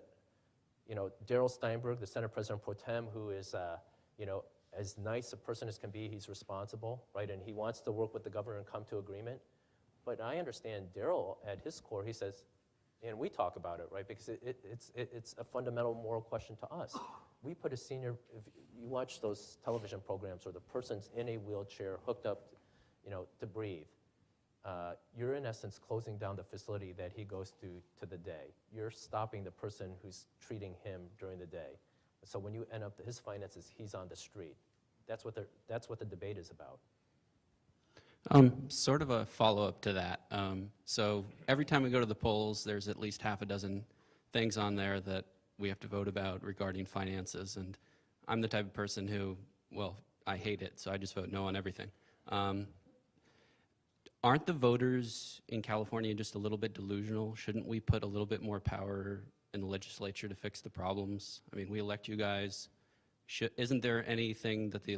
Speaker 3: Darrell Steinberg, the Senate President Pro Tem, who is, as nice a person as can be, he's responsible, right? And he wants to work with the governor and come to agreement. But I understand Darrell, at his core, he says, and we talk about it, right? Because it's a fundamental moral question to us. We put a senior, if you watch those television programs where the person's in a wheelchair hooked up, to breathe, you're in essence closing down the facility that he goes to the day. You're stopping the person who's treating him during the day. So when you end up his finances, he's on the street. That's what the debate is about.
Speaker 7: Sort of a follow-up to that. So every time we go to the polls, there's at least half a dozen things on there that we have to vote about regarding finances. And I'm the type of person who, I hate it, so I just vote no on everything. Aren't the voters in California just a little bit delusional? Shouldn't we put a little bit more power in the legislature to fix the problems? I mean, we elect you guys. Isn't there anything that the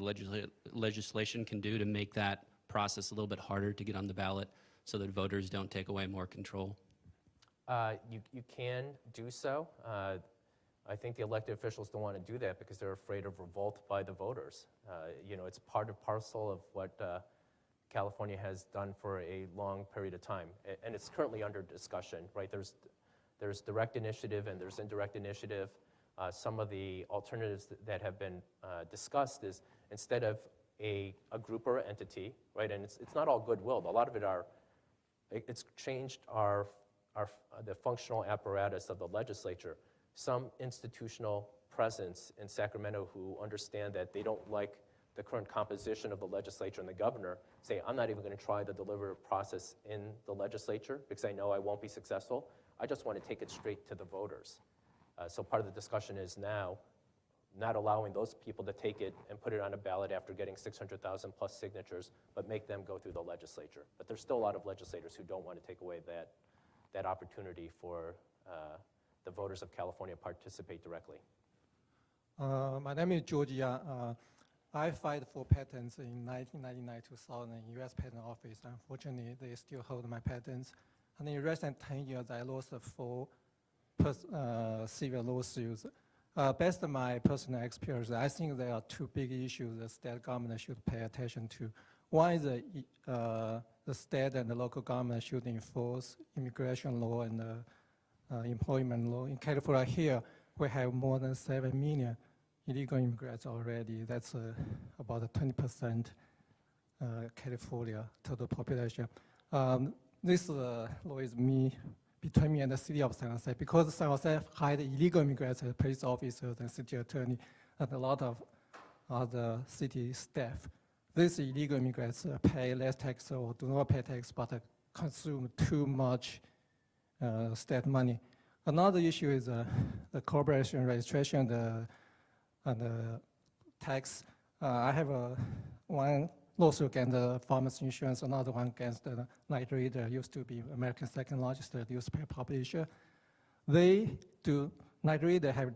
Speaker 7: legislation can do to make that process a little bit harder to get on the ballot so that voters don't take away more control?
Speaker 3: You can do so. I think the elected officials don't want to do that because they're afraid of revolt by the voters. You know, it's part and parcel of what California has done for a long period of time, and it's currently under discussion, right? There's direct initiative and there's indirect initiative. Some of the alternatives that have been discussed is instead of a group or entity, right? And it's not all goodwill. A lot of it's changed the functional apparatus of the legislature. Some institutional presence in Sacramento who understand that they don't like the current composition of the legislature and the governor say, I'm not even going to try the deliberative process in the legislature because I know I won't be successful. I just want to take it straight to the voters. So part of the discussion is now not allowing those people to take it and put it on a ballot after getting 600,000 plus signatures, but make them go through the legislature. But there's still a lot of legislators who don't want to take away that opportunity for the voters of California to participate directly.
Speaker 8: My name is Georgia. I filed for patents in 1999-2000 in U.S. Patent Office. Unfortunately, they still hold my patents. And in the recent 10 years, I lost 4 civil lawsuits. Based on my personal experience, I think there are 2 big issues the state government should pay attention to. One is the state and the local government should enforce immigration law and employment law. In California here, we have more than 7 million illegal immigrants already. That's about 20% California total population. This law is between me and the city of San Jose, because San Jose hired illegal immigrants as police officers and city attorney and a lot of other city staff. These illegal immigrants pay less tax or do not pay tax, but consume too much state money. Another issue is the corporation registration and the tax. I have one lawsuit against the Farmers Insurance, another one against the Night Reader, used to be America's second largest newspaper publisher. Night Reader have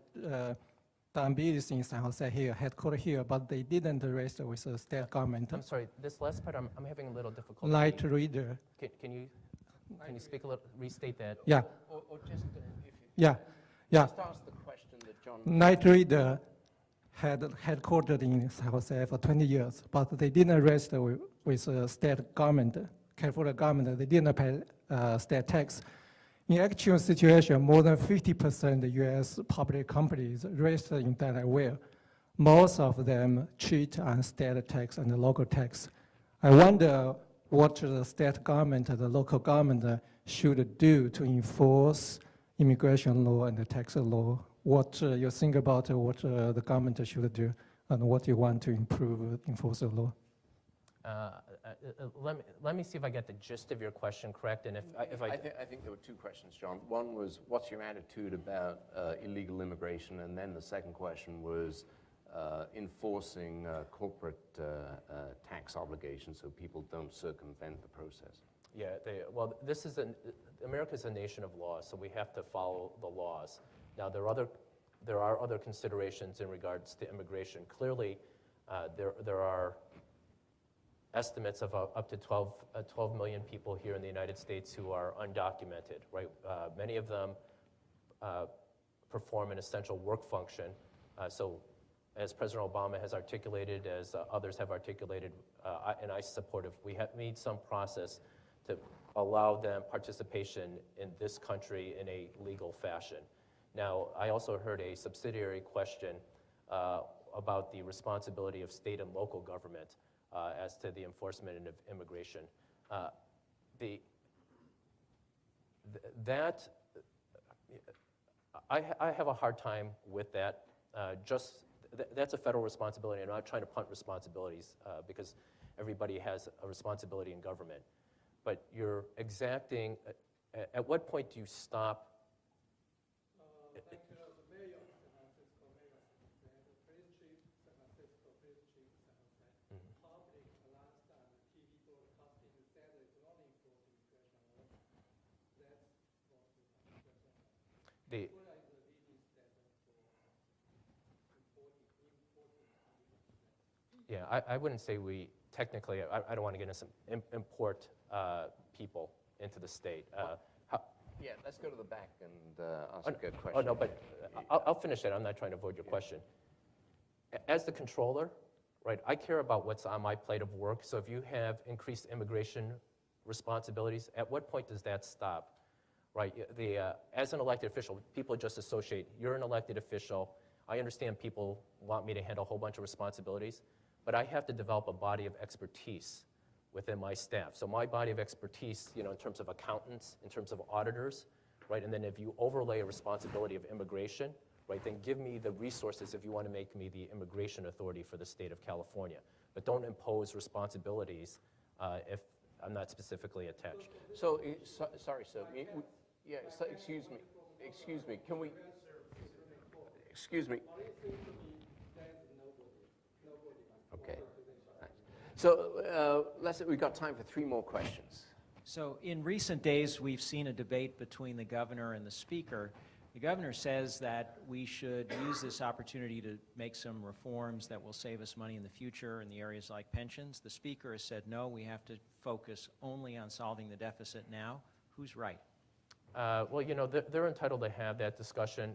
Speaker 8: done business in San Jose here, headquartered here, but they didn't register with the state government.
Speaker 3: I'm sorry, this last part I'm having a little difficulty.
Speaker 8: Night Reader.
Speaker 3: Can you speak a little, restate that?
Speaker 8: Yeah.
Speaker 2: Or just, if you
Speaker 8: Yeah.
Speaker 2: just ask the question that John...
Speaker 8: Night Reader had headquartered in San Jose for 20 years, but they didn't register with state government, California government. They didn't pay state tax. In actual situation, more than 50% of U.S. public companies registered in Delaware. Most of them cheat on state tax and the local tax. I wonder what the state government and the local government should do to enforce immigration law and the tax law. What you think about what the government should do and what you want to improve, enforce the law?
Speaker 3: Let me see if I get the gist of your question correct, and if I
Speaker 2: think there were 2 questions, John. One was, what's your attitude about illegal immigration? And then the second question was enforcing corporate tax obligations so people don't circumvent the process.
Speaker 3: Yeah, well, America's a nation of laws, so we have to follow the laws. Now, there are other considerations in regards to immigration. Clearly, there are estimates of up to 12 million people here in the United States who are undocumented, right? Many of them perform an essential work function. So as President Obama has articulated, as others have articulated, and I support it, we need some process to allow them participation in this country in a legal fashion. Now, I also heard a subsidiary question about the responsibility of state and local government as to the enforcement of immigration. I have a hard time with that. That's a federal responsibility. I'm not trying to punt responsibilities because everybody has a responsibility in government. But you're exacting, at what point do you stop? the Yeah, I wouldn't say we technically. I don't want to get into some import people into the state.
Speaker 2: Yeah, let's go to the back and ask a good question.
Speaker 3: Oh no, but I'll finish that. I'm not trying to avoid your question. As the controller, right, I care about what's on my plate of work. So if you have increased immigration responsibilities, at what point does that stop? Right, as an elected official, people just associate, you're an elected official. I understand people want me to handle a whole bunch of responsibilities, but I have to develop a body of expertise within my staff. So my body of expertise, in terms of accountants, in terms of auditors, right, and then if you overlay a responsibility of immigration, right, then give me the resources if you want to make me the immigration authority for the state of California. But don't impose responsibilities if I'm not specifically attached.
Speaker 2: So, sorry, sir. Yeah, so, excuse me, can we, excuse me. Okay, thanks. So, we've got time for 3 more questions.
Speaker 9: So in recent days, we've seen a debate between the governor and the speaker. The governor says that we should use this opportunity to make some reforms that will save us money in the future in the areas like pensions. The speaker has said, no, we have to focus only on solving the deficit now. Who's right?
Speaker 3: Well, they're entitled to have that discussion.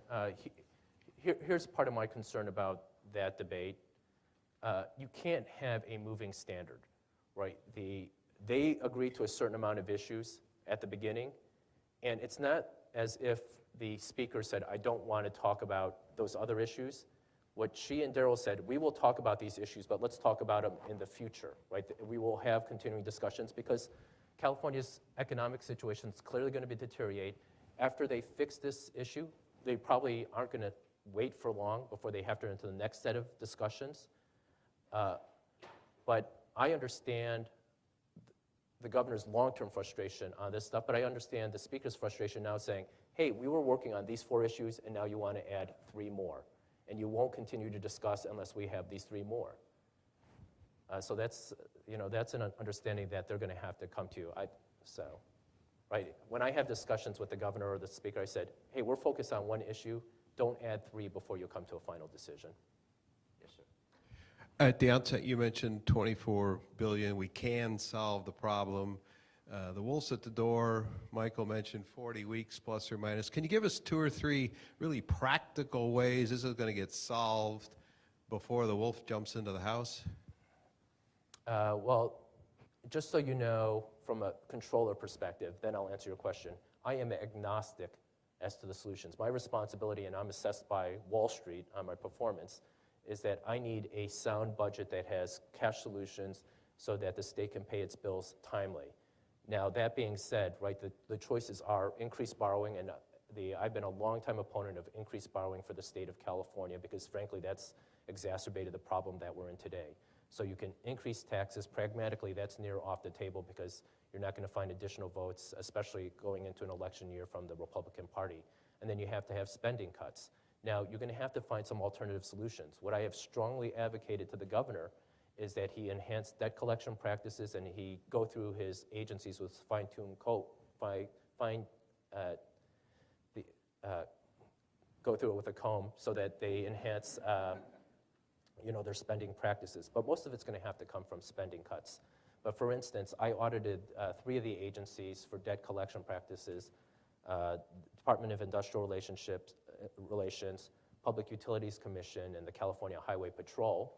Speaker 3: Here's part of my concern about that debate. You can't have a moving standard, right? They agree to a certain amount of issues at the beginning, and it's not as if the speaker said, I don't want to talk about those other issues. What she and Darrell said, we will talk about these issues, but let's talk about them in the future, right? We will have continuing discussions because California's economic situation is clearly going to deteriorate. After they fix this issue, they probably aren't going to wait for long before they have to enter the next set of discussions. But I understand the governor's long-term frustration on this stuff, but I understand the speaker's frustration now saying, hey, we were working on these 4 issues, and now you want to add 3 more. And you won't continue to discuss unless we have these 3 more. So that's an understanding that they're going to have to come to. Right? When I have discussions with the governor or the speaker, I said, hey, we're focused on 1 issue. Don't add 3 before you come to a final decision. Yes, sir.
Speaker 10: At the outset, you mentioned $24 billion. We can solve the problem. The wolf's at the door. Michael mentioned 40 weeks plus or minus. Can you give us 2 or 3 really practical ways this is going to get solved before the wolf jumps into the house?
Speaker 3: Well, just so you know, from a controller perspective, then I'll answer your question. I am agnostic as to the solutions. My responsibility, and I'm assessed by Wall Street on my performance, is that I need a sound budget that has cash solutions so that the state can pay its bills timely. Now, that being said, right, the choices are increased borrowing, and I've been a long-time opponent of increased borrowing for the state of California because, frankly, that's exacerbated the problem that we're in today. So you can increase taxes. Pragmatically, that's near off the table because you're not going to find additional votes, especially going into an election year from the Republican Party. And then you have to have spending cuts. Now, you're going to have to find some alternative solutions. What I have strongly advocated to the governor is that he enhance debt collection practices and he go through his agencies with fine-tuned go through it with a comb so that they enhance their spending practices. But most of it's going to have to come from spending cuts. But for instance, I audited 3 of the agencies for debt collection practices, Department of Industrial Relations, Public Utilities Commission, and the California Highway Patrol.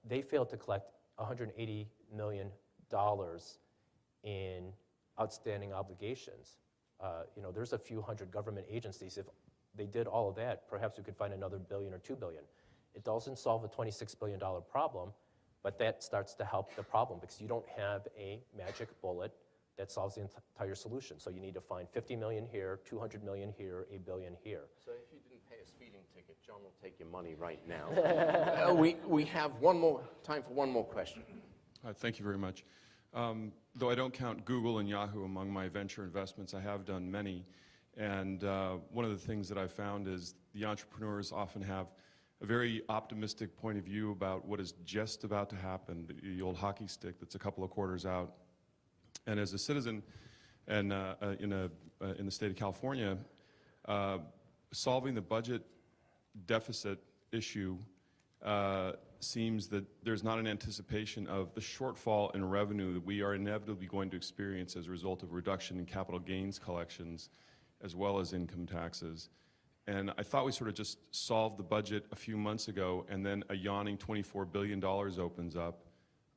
Speaker 3: They failed to collect $180 million in outstanding obligations. There's a few hundred government agencies. If they did all of that, perhaps we could find another $1 billion or $2 billion. It doesn't solve a $26 billion problem, but that starts to help the problem because you don't have a magic bullet that solves the entire solution. So you need to find $50 million here, $200 million here, $1 billion here.
Speaker 2: So if you didn't pay a speeding ticket, John will take your money right now. We have time for one more question.
Speaker 11: Thank you very much. Though I don't count Google and Yahoo among my venture investments, I have done many. And one of the things that I've found is the entrepreneurs often have a very optimistic point of view about what is just about to happen, the old hockey stick that's a couple of quarters out. And as a citizen and in the state of California, solving the budget deficit issue seems that there's not an anticipation of the shortfall in revenue that we are inevitably going to experience as a result of reduction in capital gains collections as well as income taxes. And I thought we sort of just solved the budget a few months ago, and then a yawning $24 billion opens up.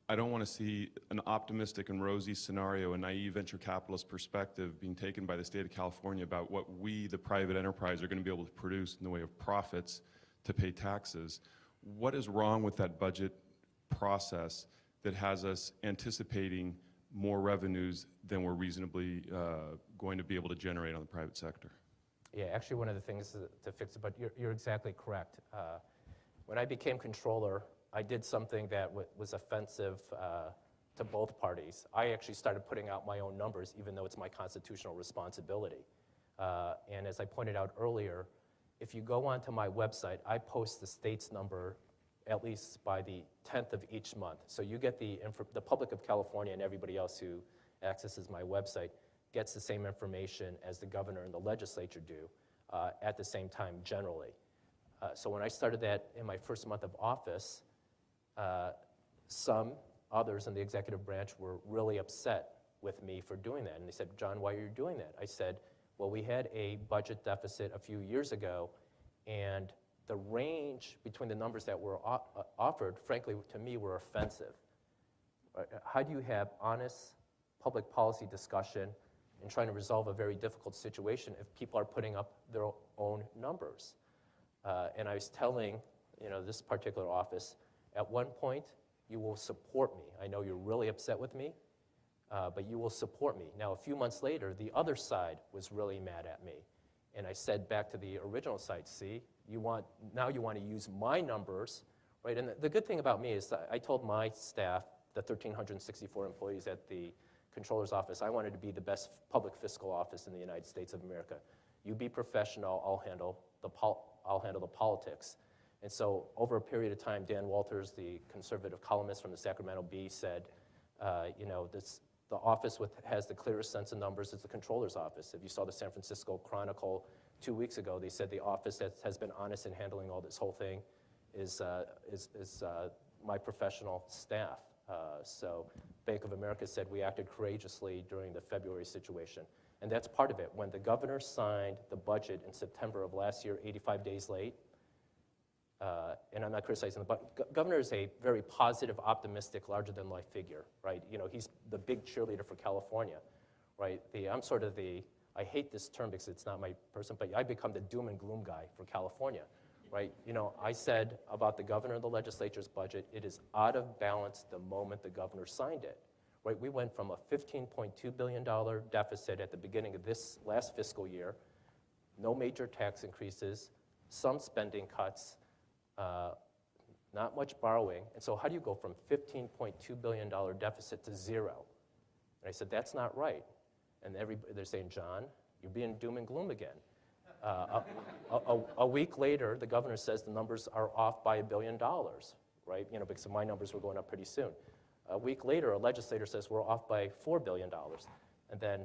Speaker 11: I don't want to see an optimistic and rosy scenario, a naive venture capitalist perspective being taken by the state of California about what we, the private enterprise, are going to be able to produce in the way of profits to pay taxes. What is wrong with that budget process that has us anticipating more revenues than we're reasonably going to be able to generate on the private sector?
Speaker 3: Yeah, actually one of the things to fix it, but you're exactly correct. When I became controller, I did something that was offensive to both parties. I actually started putting out my own numbers, even though it's my constitutional responsibility. And as I pointed out earlier, if you go onto my website, I post the state's number at least by the 10th of each month. So you get the public of California and everybody else who accesses my website gets the same information as the governor and the legislature do at the same time generally. So when I started that in my first month of office, some others in the executive branch were really upset with me for doing that. And they said, John, why are you doing that? I said, well, we had a budget deficit a few years ago, and the range between the numbers that were offered, frankly, to me, were offensive. How do you have honest public policy discussion in trying to resolve a very difficult situation if people are putting up their own numbers? And I was telling this particular office, at one point, you will support me. I know you're really upset with me, but you will support me. Now, a few months later, the other side was really mad at me. And I said back to the original side, see, now you want to use my numbers, right? And the good thing about me is that I told my staff, the 1,364 employees at the Controller's office, I wanted to be the best public fiscal office in the United States of America. You be professional, I'll handle the politics. And so over a period of time, Dan Walters, the conservative columnist from the Sacramento Bee, said, the office has the clearest sense of numbers is the Controller's office. If you saw the San Francisco Chronicle 2 weeks ago, they said the office that has been honest in handling all this whole thing is my professional staff. So Bank of America said we acted courageously during the February situation. And that's part of it. When the governor signed the budget in September of last year, 85 days late, and I'm not criticizing the budget, governor is a very positive, optimistic, larger-than-life figure, right? He's the big cheerleader for California, right? I'm sort of I hate this term because it's not my person, but I become the doom and gloom guy for California, right? I said about the governor and the legislature's budget, it is out of balance the moment the governor signed it, right? We went from a $15.2 billion deficit at the beginning of this last fiscal year, no major tax increases, some spending cuts, not much borrowing. And so how do you go from $15.2 billion deficit to zero? And I said, that's not right. And they're saying, John, you're being doom and gloom again. A week later, the governor says the numbers are off by $1 billion, right? Because my numbers were going up pretty soon. A week later, a legislator says we're off by $4 billion. And then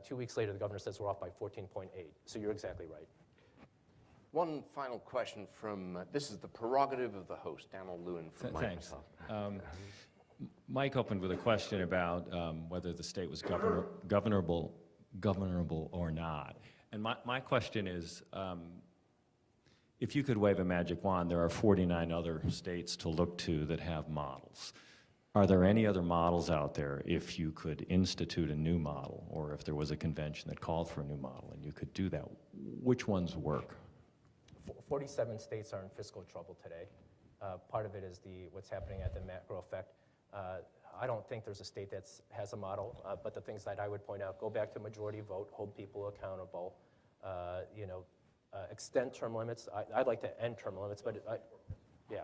Speaker 3: 2 weeks later, the governor says we're off by 14.8. So you're exactly right.
Speaker 2: One final question from, this is the prerogative of the host, Donald Lewin from
Speaker 12: Thanks.
Speaker 2: Microsoft.
Speaker 12: Mike opened with a question about whether the state was governable or not. And my question is, if you could wave a magic wand, there are 49 other states to look to that have models. Are there any other models out there if you could institute a new model, or if there was a convention that called for a new model and you could do that? Which ones work?
Speaker 3: 47 states are in fiscal trouble today. Part of it is what's happening at the macro effect. I don't think there's a state that has a model, but the things that I would point out, go back to majority vote, hold people accountable, extend term limits. I'd like to end term limits, but yeah.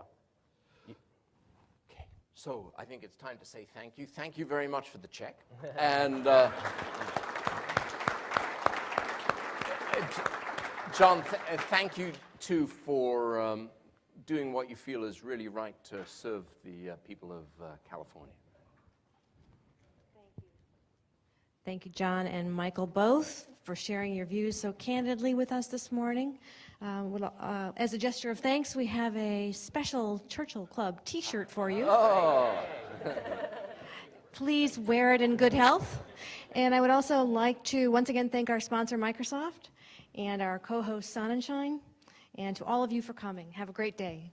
Speaker 2: Okay, so I think it's time to say thank you. Thank you very much for the check. And John, thank you too for doing what you feel is really right to serve the people of California.
Speaker 1: Thank you, John and Michael, both, for sharing your views so candidly with us this morning. As a gesture of thanks, we have a special Churchill Club t-shirt for you.
Speaker 2: Oh.
Speaker 1: Please wear it in good health. And I would also like to once again thank our sponsor, Microsoft, and our co-host, Sonnenschein, and to all of you for coming. Have a great day.